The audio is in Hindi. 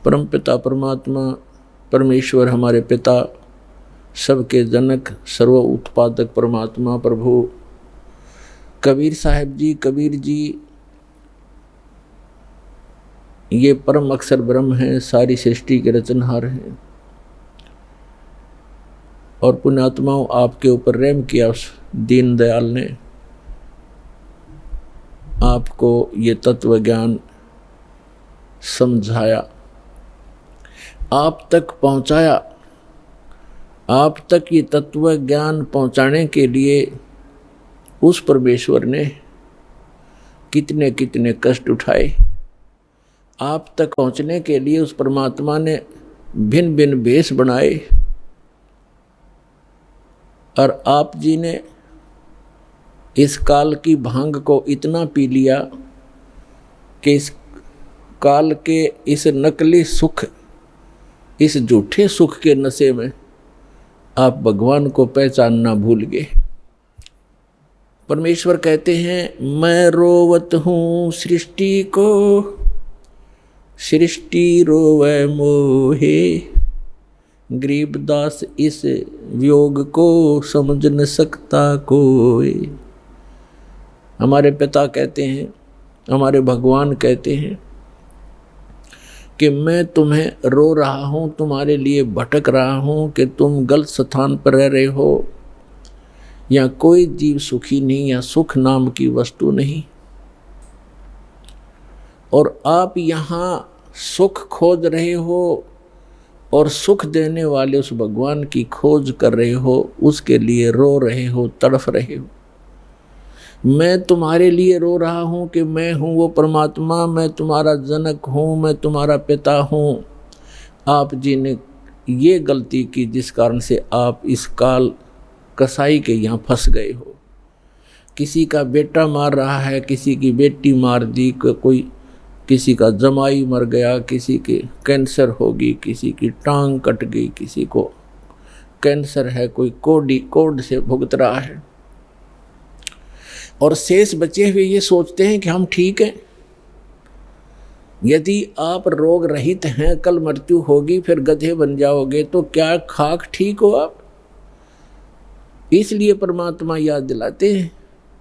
परम पिता परमात्मा परमेश्वर हमारे पिता, सबके जनक, सर्व उत्पादक परमात्मा प्रभु कबीर साहब जी, कबीर जी ये परम अक्षर ब्रह्म है, सारी सृष्टि के रचनहार हैं। और पुण्यात्माओं, आपके ऊपर रहम किया उस दीन दयाल ने, आपको ये तत्व ज्ञान समझाया, आप तक पहुंचाया। आप तक ये तत्व ज्ञान पहुंचाने के लिए उस परमेश्वर ने कितने कितने कष्ट उठाए। आप तक पहुंचने के लिए उस परमात्मा ने भिन्न भिन्न भेष बनाए। और आप जी ने इस काल की भांग को इतना पी लिया कि इस काल के इस नकली सुख, इस झूठे सुख के नशे में आप भगवान को पहचानना भूल गए। परमेश्वर कहते हैं, मैं रोवत हूँ सृष्टि को, सृष्टि रोवे मोहे, गरीबदास इस वियोग को समझ न सकता कोई। हमारे पिता कहते हैं, हमारे भगवान कहते हैं कि मैं तुम्हें रो रहा हूँ, तुम्हारे लिए भटक रहा हूँ कि तुम गलत स्थान पर रह रहे हो। या कोई जीव सुखी नहीं, या सुख नाम की वस्तु नहीं। और आप यहाँ सुख खोज रहे हो और सुख देने वाले उस भगवान की खोज कर रहे हो, उसके लिए रो रहे हो, तड़फ रहे हो। मैं तुम्हारे लिए रो रहा हूँ कि मैं हूँ वो परमात्मा, मैं तुम्हारा जनक हूँ, मैं तुम्हारा पिता हूँ। आप जी ने ये गलती की जिस कारण से आप इस काल कसाई के यहाँ फंस गए हो। किसी का बेटा मार रहा है, किसी की बेटी मार दी, कोई किसी का जमाई मर गया, किसी के कैंसर होगी, किसी की टांग कट गई, किसी को कैंसर है, कोई कोड से भुगत रहा है। और शेष बचे हुए ये सोचते हैं कि हम ठीक हैं। यदि आप रोग रहित हैं, कल मृत्यु होगी, फिर गधे बन जाओगे, तो क्या खाक ठीक हो आप? इसलिए परमात्मा याद दिलाते हैं